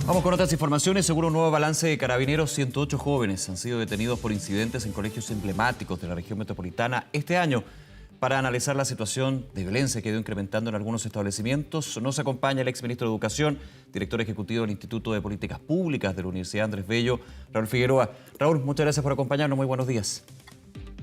Vamos con otras informaciones. Según un nuevo balance de Carabineros, 108 jóvenes han sido detenidos por incidentes en colegios emblemáticos de la región metropolitana este año. Para analizar la situación de violencia que ha ido incrementando en algunos establecimientos, nos acompaña el exministro de Educación, director ejecutivo del Instituto de Políticas Públicas de la Universidad Andrés Bello, Raúl Figueroa. Raúl, muchas gracias por acompañarnos. Muy buenos días.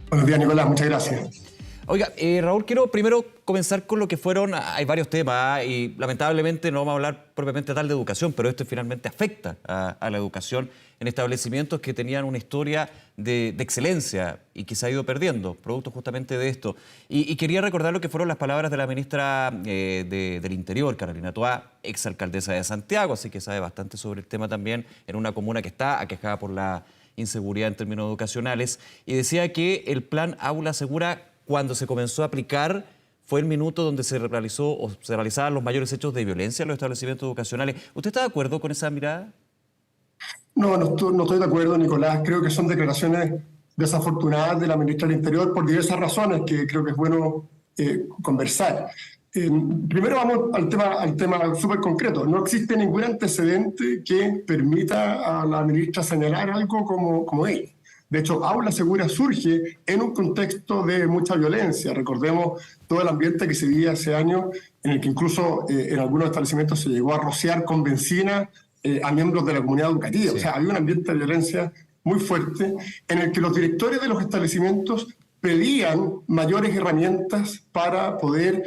Buenos días, Nicolás. Muchas gracias. Oiga, Raúl, quiero primero comenzar con lo que fueron, hay varios temas y lamentablemente no vamos a hablar propiamente tal de educación, pero esto finalmente afecta a la educación en establecimientos que tenían una historia de excelencia y que se ha ido perdiendo, producto justamente de esto. Y quería recordar lo que fueron las palabras de la ministra del Interior, Carolina Toá, exalcaldesa de Santiago, así que sabe bastante sobre el tema también en una comuna que está aquejada por la inseguridad en términos educacionales, y decía que el plan Aula Segura, cuando se comenzó a aplicar, fue el minuto donde se realizó o se realizaban los mayores hechos de violencia en los establecimientos educacionales. ¿Usted está de acuerdo con esa mirada? No estoy de acuerdo, Nicolás. Creo que son declaraciones desafortunadas de la ministra del Interior por diversas razones que creo que es bueno conversar. Primero vamos al tema súper concreto. No existe ningún antecedente que permita a la ministra señalar algo como él. De hecho, Aula Segura surge en un contexto de mucha violencia. Recordemos todo el ambiente que se vivía hace años, en el que incluso en algunos establecimientos se llegó a rociar con benzina a miembros de la comunidad educativa. Sí. O sea, había un ambiente de violencia muy fuerte en el que los directores de los establecimientos pedían mayores herramientas para poder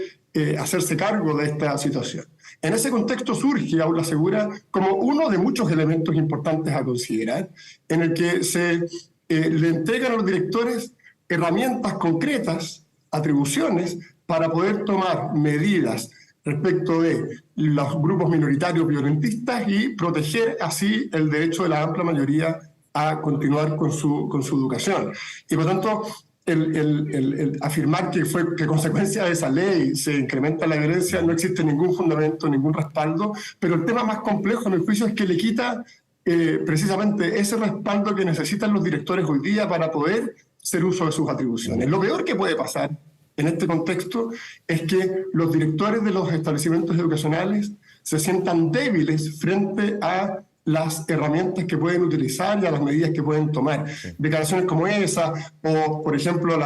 hacerse cargo de esta situación. En ese contexto surge Aula Segura como uno de muchos elementos importantes a considerar, en el que se le entregan a los directores herramientas concretas, atribuciones, para poder tomar medidas respecto de los grupos minoritarios violentistas y proteger así el derecho de la amplia mayoría a continuar con su educación. Y por tanto, el afirmar que consecuencia de esa ley se incrementa la violencia, no existe ningún fundamento, ningún respaldo, pero el tema más complejo en el juicio es que le quita precisamente ese respaldo que necesitan los directores hoy día para poder hacer uso de sus atribuciones. Lo peor que puede pasar en este contexto es que los directores de los establecimientos educacionales se sientan débiles frente a las herramientas que pueden utilizar y a las medidas que pueden tomar. Declaraciones como esa, o por ejemplo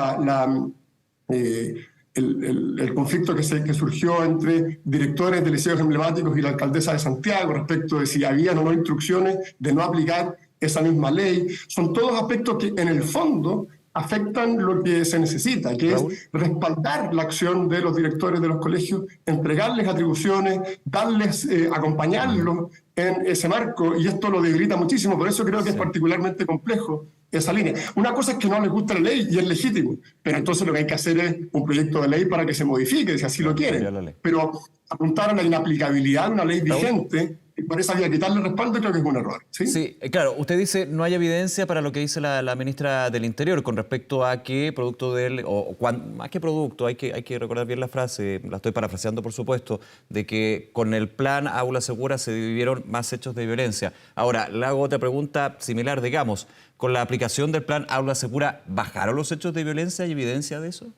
el conflicto que surgió entre directores de liceos emblemáticos y la alcaldesa de Santiago respecto de si habían o no instrucciones de no aplicar esa misma ley. Son todos aspectos que en el fondo afectan lo que se necesita, que Raúl, es respaldar la acción de los directores de los colegios, entregarles atribuciones, acompañarlos en ese marco, y esto lo debilita muchísimo. Por eso creo que es particularmente complejo esa línea. Una cosa es que no les gusta la ley y es legítimo, pero entonces lo que hay que hacer es un proyecto de ley para que se modifique, si así lo quieren. Pero apuntar a la inaplicabilidad de una ley vigente, y por esa vía quitarle respaldo, creo que es un error. Sí, claro. Usted dice no hay evidencia para lo que dice la ministra del Interior con respecto a que producto del, más que producto, hay que recordar bien la frase, la estoy parafraseando por supuesto, de que con el plan Aula Segura se vivieron más hechos de violencia. Ahora, le hago otra pregunta similar, digamos, ¿con la aplicación del plan Aula Segura bajaron los hechos de violencia? ¿Hay evidencia de eso?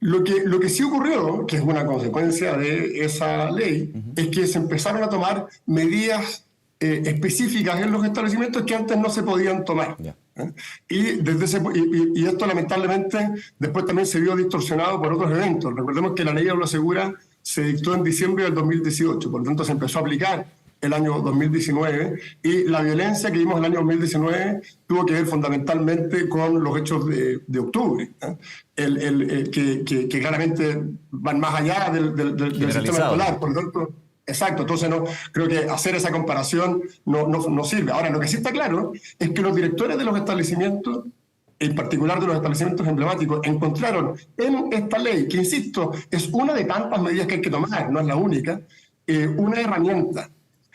Lo que sí ocurrió, que es una consecuencia de esa ley, es que se empezaron a tomar medidas específicas en los establecimientos que antes no se podían tomar. Y esto lamentablemente después también se vio distorsionado por otros eventos. Recordemos que la ley de Aula Segura se dictó en diciembre del 2018, por lo tanto se empezó a aplicar el año 2019, y la violencia que vimos el año 2019 tuvo que ver fundamentalmente con los hechos de octubre, que claramente van más allá del sistema escolar. Por lo tanto, exacto, entonces creo que hacer esa comparación no sirve. Ahora, lo que sí está claro es que los directores de los establecimientos, en particular de los establecimientos emblemáticos, encontraron en esta ley, que insisto, es una de tantas medidas que hay que tomar, no es la única, una herramienta.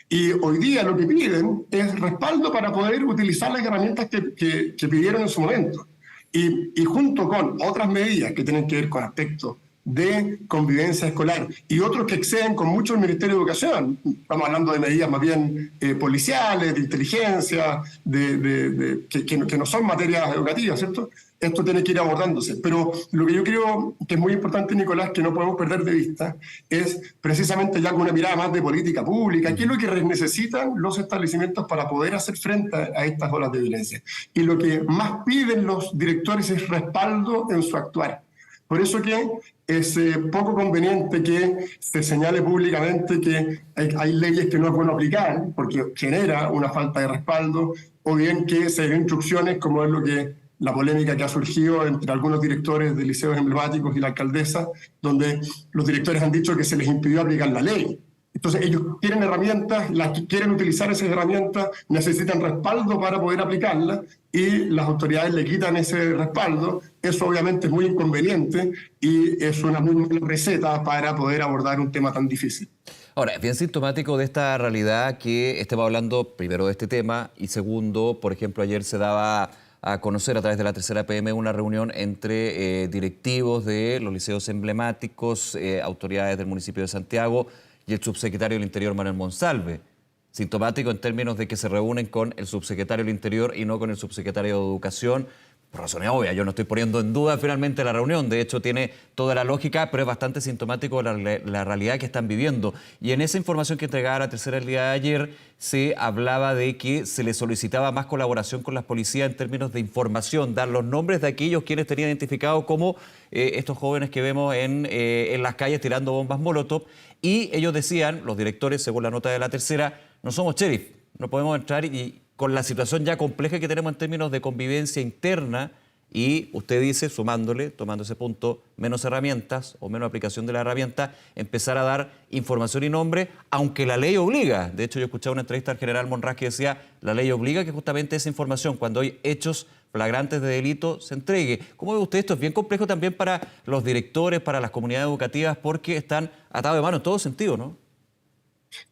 Y hoy día lo que piden es respaldo para poder utilizar las herramientas que pidieron en su momento. Y junto con otras medidas que tienen que ver con aspectos de convivencia escolar, y otros que exceden con mucho el Ministerio de Educación. Estamos hablando de medidas más bien policiales, de inteligencia, que no son materias educativas, ¿cierto? Esto tiene que ir abordándose. Pero lo que yo creo que es muy importante, Nicolás, que no podemos perder de vista, es precisamente ya con una mirada más de política pública, qué es lo que necesitan los establecimientos para poder hacer frente a estas olas de violencia. Y lo que más piden los directores es respaldo en su actuar. Por eso que es poco conveniente que se señale públicamente que hay leyes que no es bueno aplicar, porque genera una falta de respaldo, o bien que se den instrucciones, como es lo que la polémica que ha surgido entre algunos directores de liceos emblemáticos y la alcaldesa, donde los directores han dicho que se les impidió aplicar la ley. Entonces ellos quieren herramientas, quieren utilizar esas herramientas, necesitan respaldo para poder aplicarlas, y las autoridades le quitan ese respaldo. Eso obviamente es muy inconveniente y es una muy mala receta para poder abordar un tema tan difícil. Ahora, es bien sintomático de esta realidad que estemos hablando primero de este tema y segundo, por ejemplo, ayer se daba a conocer a través de la Tercera PM una reunión entre directivos de los liceos emblemáticos, autoridades del municipio de Santiago y el subsecretario del Interior, Manuel Monsalve. Sintomático en términos de que se reúnen con el subsecretario del Interior y no con el subsecretario de Educación. Por razones obvias, yo no estoy poniendo en duda finalmente la reunión, de hecho tiene toda la lógica, pero es bastante sintomático la realidad que están viviendo. Y en esa información que entregaba la Tercera el día de ayer, se hablaba de que se le solicitaba más colaboración con las policías en términos de información, dar los nombres de aquellos quienes tenían identificados como estos jóvenes que vemos en las calles tirando bombas Molotov. Y ellos decían, los directores, según la nota de la Tercera, no somos sheriff, no podemos entrar y con la situación ya compleja que tenemos en términos de convivencia interna, y usted dice, sumándole, tomando ese punto, menos herramientas o menos aplicación de la herramienta, empezar a dar información y nombre, aunque la ley obliga. De hecho, yo escuchaba una entrevista al general Monraz que decía, la ley obliga que justamente esa información, cuando hay hechos flagrantes de delito, se entregue. ¿Cómo ve usted esto? Es bien complejo también para los directores, para las comunidades educativas, porque están atados de mano en todo sentido, ¿no?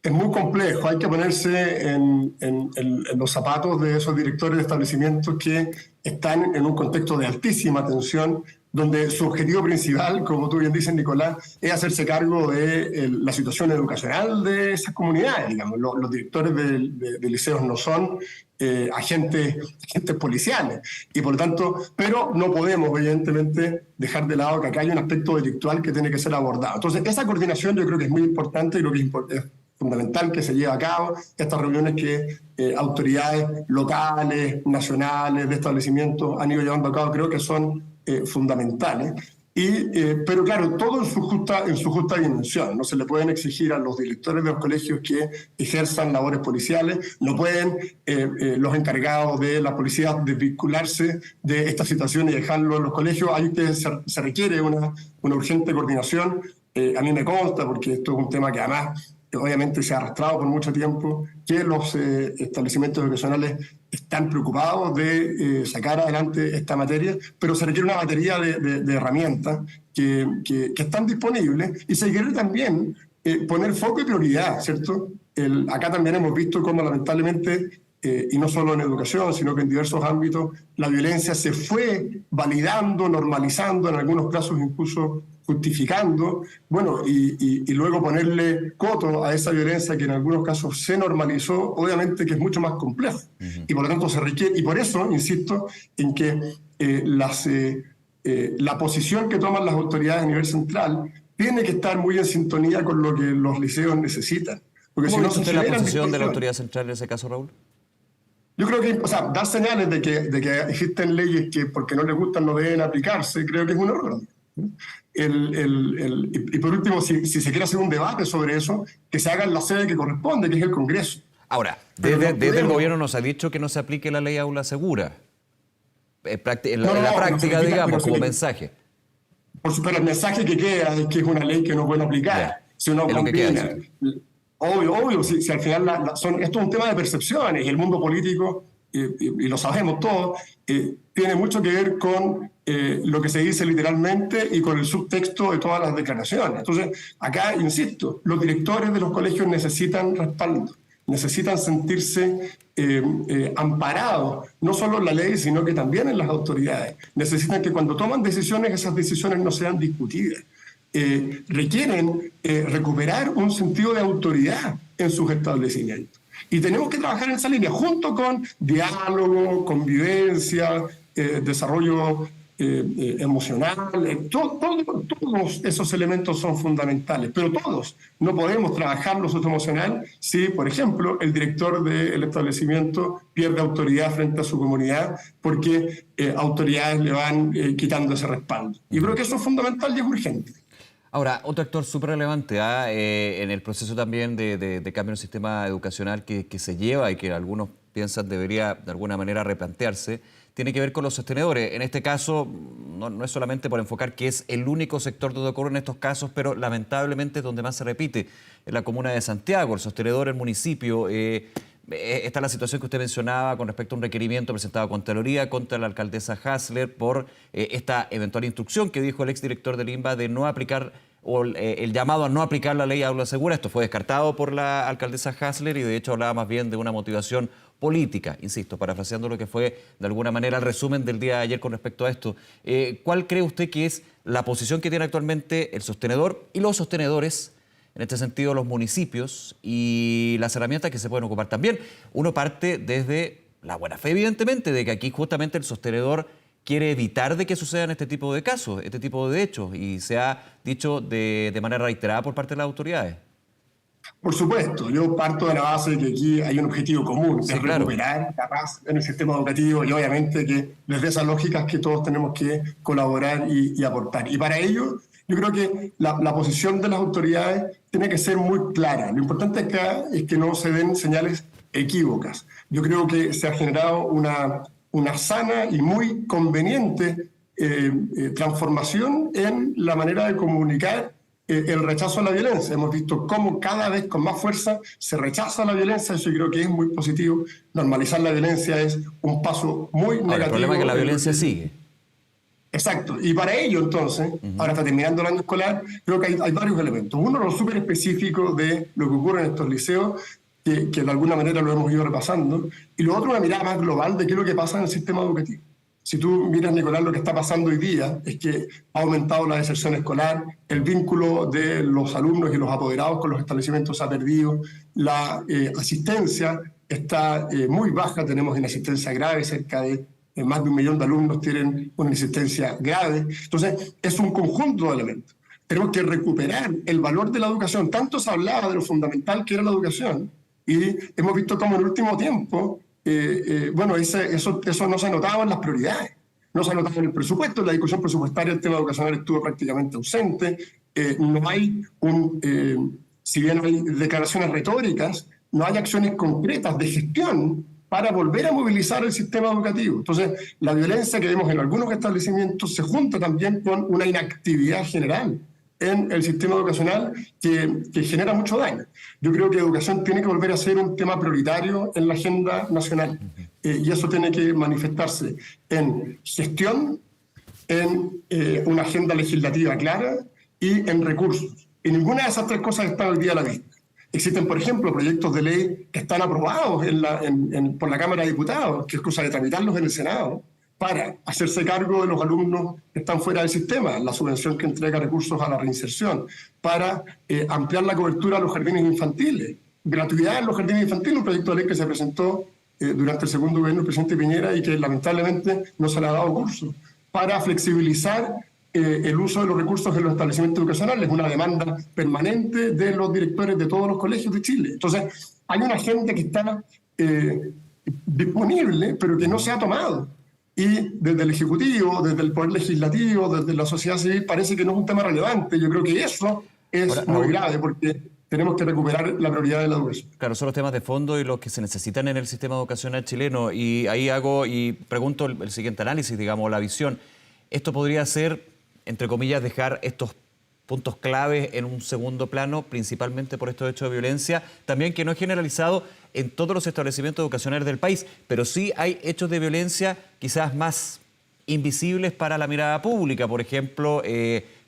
Es muy complejo, hay que ponerse en los zapatos de esos directores de establecimientos que están en un contexto de altísima tensión, donde su objetivo principal, como tú bien dices, Nicolás, es hacerse cargo de la situación educacional de esas comunidades. Digamos. Los directores de liceos no son agentes policiales, y por lo tanto, pero no podemos evidentemente dejar de lado que acá hay un aspecto delictual que tiene que ser abordado. Entonces, esa coordinación yo creo que es muy importante, y lo que es fundamental que se lleve a cabo estas reuniones que autoridades locales, nacionales, de establecimientos han ido llevando a cabo, creo que son fundamentales. Pero claro, todo en su justa dimensión. No se le pueden exigir a los directores de los colegios que ejerzan labores policiales, no pueden los encargados de la policía desvincularse de esta situación y dejarlo en los colegios. Ahí se requiere una urgente coordinación. A mí me consta, porque esto es un tema que además obviamente se ha arrastrado por mucho tiempo, que los establecimientos educacionales están preocupados de sacar adelante esta materia, pero se requiere una batería de herramientas que están disponibles, y se requiere también poner foco y prioridad, ¿cierto? Acá también hemos visto cómo lamentablemente, y no solo en educación, sino que en diversos ámbitos, la violencia se fue validando, normalizando, en algunos casos incluso justificando, bueno, y luego ponerle coto a esa violencia que en algunos casos se normalizó, obviamente que es mucho más complejo. Y por lo tanto se requiere, y por eso insisto en que la posición que toman las autoridades a nivel central tiene que estar muy en sintonía con lo que los liceos necesitan. Porque ¿Cómo si no, usted la posición de la autoridad central en ese caso, Raúl? Yo creo que, dar señales de que existen leyes que porque no les gustan no deben aplicarse, creo que es un error. Y por último, si se quiere hacer un debate sobre eso, que se haga en la sede que corresponde, que es el Congreso. Ahora, desde el gobierno nos ha dicho que no se aplique la ley Aula Segura. En la práctica, digamos, como mensaje. Pero el mensaje que queda es que es una ley que no puede aplicar. Ya, Si uno es combina, obvio, si al final esto es un tema de percepciones, y el mundo político, y lo sabemos todos, tiene mucho que ver con lo que se dice literalmente y con el subtexto de todas las declaraciones. Entonces, acá, insisto, los directores de los colegios necesitan respaldo, necesitan sentirse amparados, no solo en la ley, sino que también en las autoridades. Necesitan que cuando toman decisiones, esas decisiones no sean discutidas. requieren recuperar un sentido de autoridad en sus establecimientos. Y tenemos que trabajar en esa línea, junto con diálogo, convivencia, desarrollo emocional. Todos esos elementos son fundamentales, pero todos no podemos trabajar lo socioemocional si, por ejemplo, el director del establecimiento pierde autoridad frente a su comunidad porque autoridades le van quitando ese respaldo. Y creo que eso es fundamental y es urgente. Ahora, otro actor súper relevante en el proceso también de cambio en el sistema educacional que se lleva y que algunos piensan debería de alguna manera replantearse, tiene que ver con los sostenedores. En este caso, no es solamente por enfocar que es el único sector donde ocurren estos casos, pero lamentablemente es donde más se repite, en la comuna de Santiago, el sostenedor, el municipio. Está la situación que usted mencionaba con respecto a un requerimiento presentado a Contraloría contra la alcaldesa Hasler por esta eventual instrucción que dijo el exdirector del INBA de no aplicar, o el llamado a no aplicar la ley aula segura. Esto fue descartado por la alcaldesa Hasler y de hecho hablaba más bien de una motivación política, insisto, parafraseando lo que fue de alguna manera el resumen del día de ayer con respecto a esto. ¿Cuál cree usted que es la posición que tiene actualmente el sostenedor y los sostenedores? En este sentido, los municipios y las herramientas que se pueden ocupar también. Uno parte desde la buena fe, evidentemente, de que aquí justamente el sostenedor quiere evitar de que sucedan este tipo de casos, este tipo de hechos, y se ha dicho de manera reiterada por parte de las autoridades. Por supuesto, yo parto de la base de que aquí hay un objetivo común, Sí, es claro. recuperar la paz en el sistema educativo y obviamente que desde esas lógicas que todos tenemos que colaborar y aportar. Y para ello, yo creo que la posición de las autoridades tiene que ser muy clara. Lo importante acá es que no se den señales equívocas. Yo creo que se ha generado una sana y muy conveniente transformación en la manera de comunicar el rechazo a la violencia. Hemos visto cómo cada vez con más fuerza se rechaza la violencia. Eso yo creo que es muy positivo. Normalizar la violencia es un paso muy negativo. Ahora, el problema es que la violencia sigue. Exacto. Y para ello, entonces, ahora está terminando el año escolar, creo que hay varios elementos. Uno, lo súper específico de lo que ocurre en estos liceos, que de alguna manera lo hemos ido repasando. Y lo otro, una mirada más global de qué es lo que pasa en el sistema educativo. Si tú miras, Nicolás, lo que está pasando hoy día es que ha aumentado la deserción escolar, el vínculo de los alumnos y los apoderados con los establecimientos se ha perdido, la asistencia está muy baja, tenemos inasistencia grave, cerca de más de 1 millón de alumnos tienen una inasistencia grave. Entonces, es un conjunto de elementos. Tenemos que recuperar el valor de la educación. Tanto se hablaba de lo fundamental que era la educación y hemos visto cómo en el último tiempo bueno, eso no se ha notado en las prioridades, no se ha notado en el presupuesto, en la discusión presupuestaria el tema educacional estuvo prácticamente ausente, no hay si bien hay declaraciones retóricas, no hay acciones concretas de gestión para volver a movilizar el sistema educativo. Entonces, la violencia que vemos en algunos establecimientos se junta también con una inactividad general en el sistema educacional que genera mucho daño. Yo creo que educación tiene que volver a ser un tema prioritario en la agenda nacional y eso tiene que manifestarse en gestión, en una agenda legislativa clara y en recursos. Y ninguna de esas tres cosas está hoy día a la vista. Existen, por ejemplo, proyectos de ley que están aprobados por la Cámara de Diputados, que es cosa de tramitarlos en el Senado, para hacerse cargo de los alumnos que están fuera del sistema, la subvención que entrega recursos a la reinserción, para ampliar la cobertura a los jardines infantiles, gratuidad en los jardines infantiles, un proyecto de ley que se presentó durante el segundo gobierno del presidente Piñera y que lamentablemente no se le ha dado curso, para flexibilizar el uso de los recursos en los establecimientos educacionales, una demanda permanente de los directores de todos los colegios de Chile. Entonces, hay una agenda que está disponible, pero que no se ha tomado. Y desde el Ejecutivo, desde el Poder Legislativo, desde la sociedad civil, parece que no es un tema relevante. Yo creo que eso es muy grave, porque tenemos que recuperar la prioridad de la educación. Claro, son los temas de fondo y los que se necesitan en el sistema educacional chileno. Y ahí hago y pregunto el siguiente análisis, digamos, la visión. Esto podría ser, entre comillas, dejar estos puntos claves en un segundo plano, principalmente por estos hechos de violencia, también que no es generalizado en todos los establecimientos educacionales del país, pero sí hay hechos de violencia quizás más invisibles para la mirada pública, por ejemplo,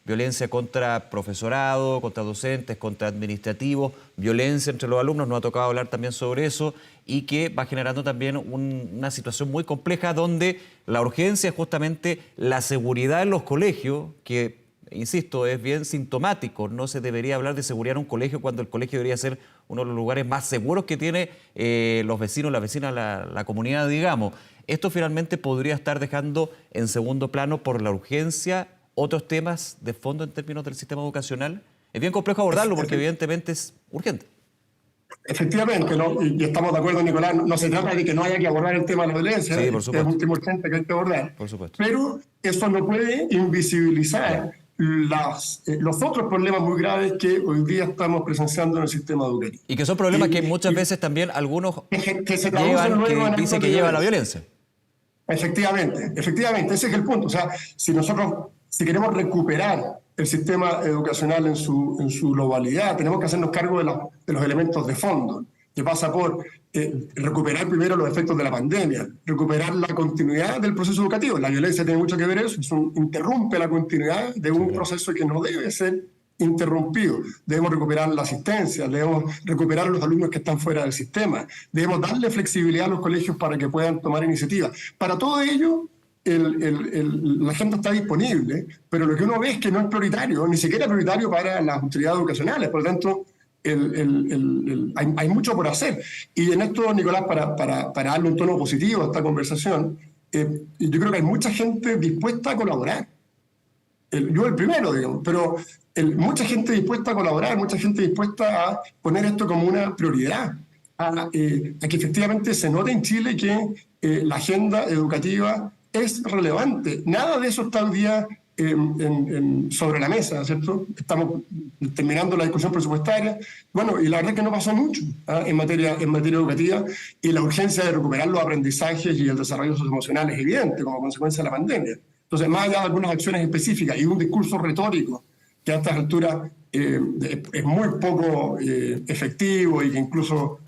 violencia contra profesorado, contra docentes, contra administrativos, violencia entre los alumnos, nos ha tocado hablar también sobre eso, y que va generando también una situación muy compleja donde la urgencia es justamente la seguridad en los colegios, que insisto, es bien sintomático. No se debería hablar de seguridad en un colegio cuando el colegio debería ser uno de los lugares más seguros que tiene los vecinos, las vecinas, la comunidad, digamos. Esto finalmente podría estar dejando en segundo plano por la urgencia otros temas de fondo en términos del sistema educacional. Es bien complejo abordarlo porque evidentemente es urgente. Efectivamente, ¿no? Y estamos de acuerdo, Nicolás, no se trata de que no haya que abordar el tema de la violencia, Sí, por supuesto. es un tema urgente que hay que abordar, Por supuesto. pero eso no puede invisibilizar los otros problemas muy graves que hoy día estamos presenciando en el sistema educativo. Y que son problemas que muchas veces también algunos que se traducen luego en que dicen que llevan a la violencia. Efectivamente, ese es el punto. O sea, si queremos recuperar el sistema educacional en su globalidad, tenemos que hacernos cargo de los elementos de fondo, que pasa por recuperar primero los efectos de la pandemia, recuperar la continuidad del proceso educativo. La violencia tiene mucho que ver eso interrumpe la continuidad de un proceso que no debe ser interrumpido. Debemos recuperar la asistencia, debemos recuperar a los alumnos que están fuera del sistema, debemos darle flexibilidad a los colegios para que puedan tomar iniciativas. Para todo ello, la agenda está disponible, pero lo que uno ve es que no es prioritario, ni siquiera prioritario para las autoridades educacionales. Por lo tanto, hay mucho por hacer. Y en esto, Nicolás, para darle un tono positivo a esta conversación, yo creo que hay mucha gente dispuesta a colaborar. Yo el primero, digamos, pero mucha gente dispuesta a colaborar, mucha gente dispuesta a poner esto como una prioridad, a que efectivamente se note en Chile que la agenda educativa es relevante. Nada de eso está hoy día sobre la mesa, ¿cierto? Estamos terminando la discusión presupuestaria. Bueno, y la verdad es que no pasó mucho en materia educativa, y la urgencia de recuperar los aprendizajes y el desarrollo socioemocional es evidente como consecuencia de la pandemia. Entonces, más allá de algunas acciones específicas y un discurso retórico que a estas alturas es muy poco efectivo y que incluso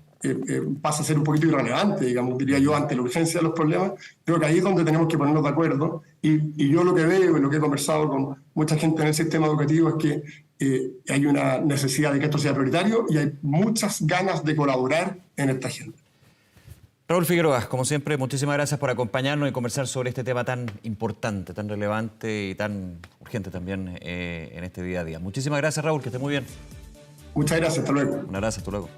pasa a ser un poquito irrelevante, digamos, diría yo, ante la urgencia de los problemas, creo que ahí es donde tenemos que ponernos de acuerdo. Y yo lo que veo y lo que he conversado con mucha gente en el sistema educativo es que hay una necesidad de que esto sea prioritario y hay muchas ganas de colaborar en esta agenda. Raúl Figueroa, como siempre, muchísimas gracias por acompañarnos y conversar sobre este tema tan importante, tan relevante y tan urgente también en este día a día. Muchísimas gracias, Raúl, que esté muy bien. Muchas gracias, hasta luego. Un abrazo, hasta luego.